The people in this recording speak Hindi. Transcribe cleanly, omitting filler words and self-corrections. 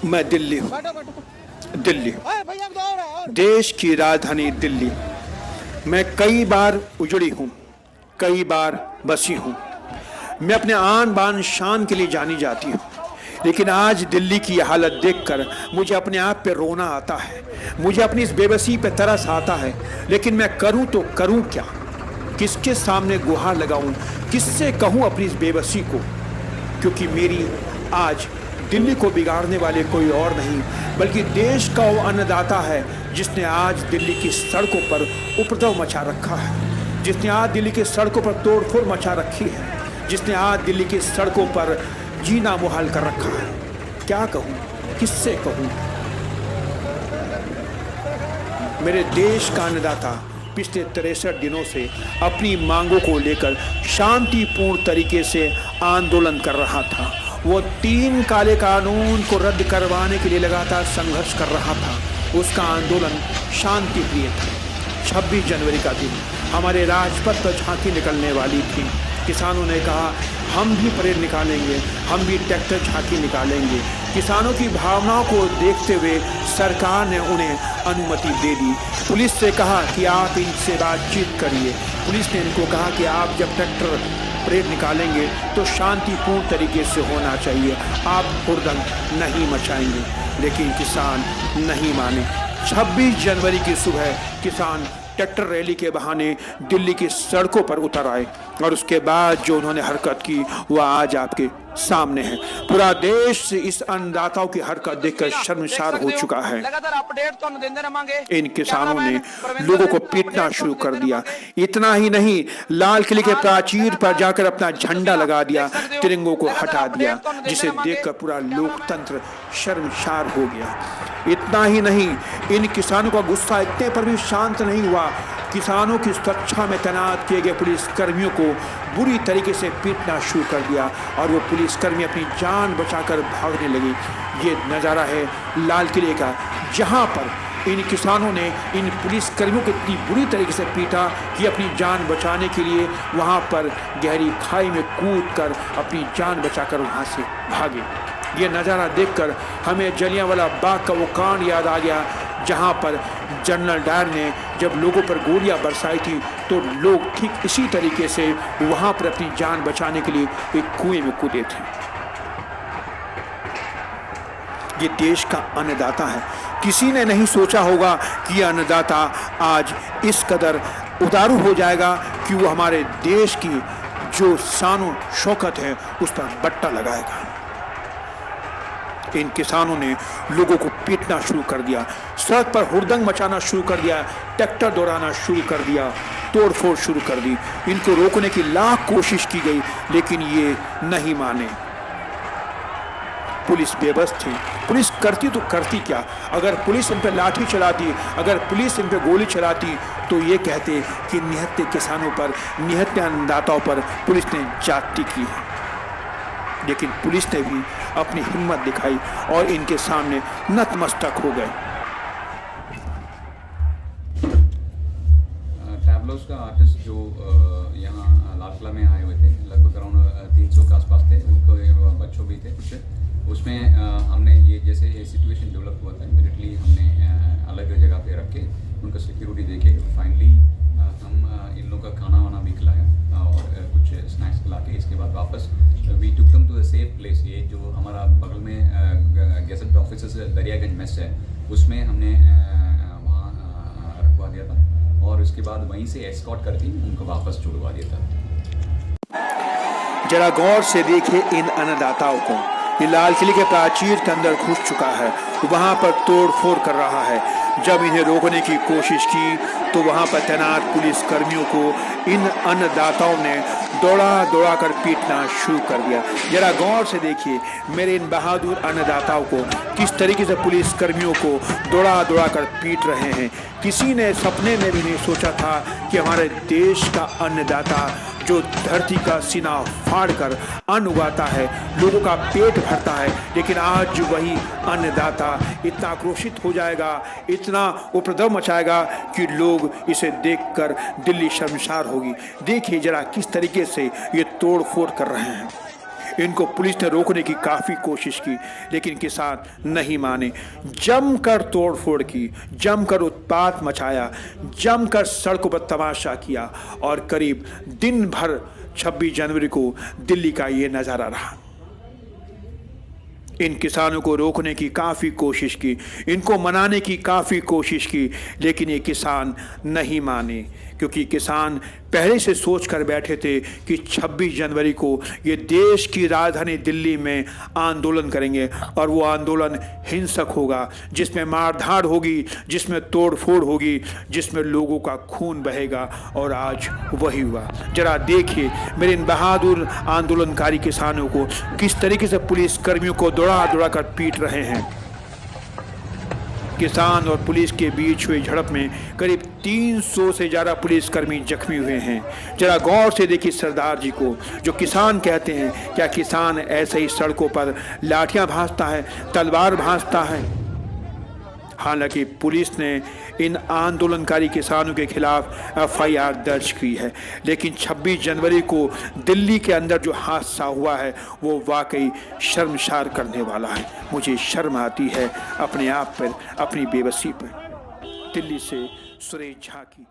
मैं दिल्ली हूँ। दिल्ली देश की राजधानी दिल्ली। मैं कई बार उजड़ी हूँ, कई बार बसी हूँ। मैं अपने आन बान शान के लिए जानी जाती हूँ, लेकिन आज दिल्ली की हालत देखकर मुझे अपने आप पे रोना आता है। मुझे अपनी इस बेबसी पे तरस आता है, लेकिन मैं करूँ तो करूँ क्या? किसके सामने गुहार लगाऊँ? किससे कहूँ अपनी इस बेबसी को? क्योंकि मेरी आज दिल्ली को बिगाड़ने वाले कोई और नहीं बल्कि देश का वो अन्नदाता है, जिसने आज दिल्ली की सड़कों पर उपद्रव मचा रखा है, जिसने आज दिल्ली की सड़कों पर तोड़फोड़ मचा रखी है, जिसने आज दिल्ली की सड़कों पर जीना मुहाल कर रखा है। क्या कहूँ, किससे कहूँ? मेरे देश का अन्नदाता पिछले 63 दिनों से अपनी मांगों को लेकर शांतिपूर्ण तरीके से आंदोलन कर रहा था। वो 3 काले कानून को रद्द करवाने के लिए लगातार संघर्ष कर रहा था। उसका आंदोलन शांति प्रिय था। 26 जनवरी का दिन हमारे राजपथ पर झांकी निकलने वाली थी। किसानों ने कहा हम भी परेड निकालेंगे, हम भी ट्रैक्टर झांकी निकालेंगे। किसानों की भावनाओं को देखते हुए सरकार ने उन्हें अनुमति दे दी। पुलिस से कहा कि आप इनसे बातचीत करिए। पुलिस ने इनको कहा कि आप जब ट्रैक्टर परेड निकालेंगे तो शांतिपूर्ण तरीके से होना चाहिए, आप हुड़दंग नहीं मचाएंगे। लेकिन किसान नहीं माने। 26 जनवरी की सुबह किसान ट्रैक्टर रैली के बहाने दिल्ली की सड़कों पर उतर आए और उसके बाद जो उन्होंने हरकत की वह आज आपके सामने है। पूरा देश इस अन्नदाताओं की हरकत देखकर शर्मसार हो चुका है। इन किसानों ने लोगों को पीटना शुरू कर दिया। इतना ही नहीं, लाल किले के प्राचीर पर जाकर अपना झंडा लगा दिया, तिरंगों को हटा दिया, जिसे देखकर पूरा लोकतंत्र शर्मसार हो गया। इतना ही नहीं, इन किसानों का गुस्सा इतने पर भी शांत नहीं हुआ। किसानों की सुरक्षा में तैनात किए गए पुलिस कर्मियों को बुरी तरीके से पीटना शुरू कर दिया और वो पुलिसकर्मी अपनी जान बचाकर भागने लगे। ये नज़ारा है लाल किले का, जहां पर इन किसानों ने इन पुलिसकर्मियों को इतनी बुरी तरीके से पीटा कि अपनी जान बचाने के लिए वहां पर गहरी खाई में कूदकर अपनी जान बचाकर वहां से भागे। ये नज़ारा देखकर हमें जलियांवाला बाग का वो कांड याद आ गया, जहां पर जनरल डायर ने जब लोगों पर गोलियां बरसाई थी तो लोग ठीक इसी तरीके से वहां पर अपनी जान बचाने के लिए एक कुएं में कूदे थे। ये देश का अन्नदाता है। किसी ने नहीं सोचा होगा कि यह अन्नदाता आज इस कदर उतारू हो जाएगा कि वो हमारे देश की जो शान शौकत है उस पर बट्टा लगाएगा। इन किसानों ने लोगों को पीटना शुरू कर दिया, सड़क पर हुड़दंग मचाना शुरू कर दिया, ट्रैक्टर दौड़ाना शुरू कर दिया, तोड़फोड़ शुरू कर दी। इनको रोकने की लाख कोशिश की गई, लेकिन ये नहीं माने। पुलिस बेबस थी। पुलिस करती तो करती क्या? अगर पुलिस इन पर लाठी चलाती, अगर पुलिस इन पर गोली चलाती तो ये कहते कि निहत्थे किसानों पर, निहत्थे अन्नदाताओं पर पुलिस ने ज्यादती की है। लेकिन पुलिस ने भी अपनी हिम्मत दिखाई और इनके सामने नतमस्तक हो गए। टैबलोस का आर्टिस्ट जो यहाँ लाल किला में आए हुए थे, लगभग अराउंड 300 के आसपास थे, उनको बच्चों भी थे कुछ। उसमें हमने ये जैसे ये सिचुएशन डेवलप हुआ था, इमीडिएटली हमने अलग जगह पे रख के उनका सिक्योरिटी देके फाइनली हम इन लोगों का खाना वाना भी खिलाया और कुछ स्नैक्स खिला के इसके बाद वापस we took them to a safe place. ये जो हमारा बगल में गेजेट ऑफिस दरियागंज मेस है, उसमें हमने वहाँ रखवा दिया था और उसके बाद वहीं से एस्कॉर्ट करके उनको वापस छुड़वा दिया था। जरा गौर से देखिए इन अन्नदाताओं को। ये लाल किले के प्राचीर के अंदर घुस चुका है, वहां पर तोड़फोड़ कर रहा है। जब इन्हें रोकने की कोशिश की तो वहां पर तैनात पुलिस कर्मियों को इन अन्नदाताओं ने दौड़ा दौड़ा कर पीटना शुरू कर दिया। जरा गौर से देखिए मेरे इन बहादुर अन्नदाताओं को, किस तरीके से पुलिस कर्मियों को दौड़ा दौड़ा कर पीट रहे हैं। किसी ने सपने में भी नहीं सोचा था कि हमारे देश का अन्नदाता जो धरती का सीना फाड़ कर अन्न उगाता है, लोगों का पेट भरता है, लेकिन आज वही अन्नदाता इतना आक्रोशित हो जाएगा, इतना उपद्रव मचाएगा कि लोग इसे देखकर दिल्ली शर्मसार होगी। देखिए जरा किस तरीके से ये तोड़ फोड़ कर रहे हैं। इनको पुलिस ने रोकने की काफ़ी कोशिश की, लेकिन किसान नहीं माने। जमकर तोड़फोड़ की, जमकर उत्पात मचाया, जमकर सड़कों पर तमाशा किया और करीब दिन भर 26 जनवरी को दिल्ली का ये नज़ारा रहा। इन किसानों को रोकने की काफ़ी कोशिश की, इनको मनाने की काफ़ी कोशिश की, लेकिन ये किसान नहीं माने, क्योंकि किसान पहले से सोच कर बैठे थे कि 26 जनवरी को ये देश की राजधानी दिल्ली में आंदोलन करेंगे और वो आंदोलन हिंसक होगा, जिसमें मारधाड़ होगी, जिसमें तोड़फोड़ होगी, जिसमें लोगों का खून बहेगा। और आज वही हुआ। जरा देखिए मेरे इन बहादुर आंदोलनकारी किसानों को किस तरीके से पुलिस कर्मियों को दौड़ा दौड़ा कर पीट रहे हैं। किसान और पुलिस के बीच हुई झड़प में करीब 300 से ज़्यादा पुलिसकर्मी जख्मी हुए हैं। जरा गौर से देखिए सरदार जी को, जो किसान कहते हैं। क्या किसान ऐसे ही सड़कों पर लाठियां भांजता है, तलवार भांजता है? हालांकि पुलिस ने इन आंदोलनकारी किसानों के खिलाफ FIR दर्ज की है, लेकिन 26 जनवरी को दिल्ली के अंदर जो हादसा हुआ है वो वाकई शर्मसार करने वाला है। मुझे शर्म आती है अपने आप पर, अपनी बेबसी पर। दिल्ली से सुरेश झा की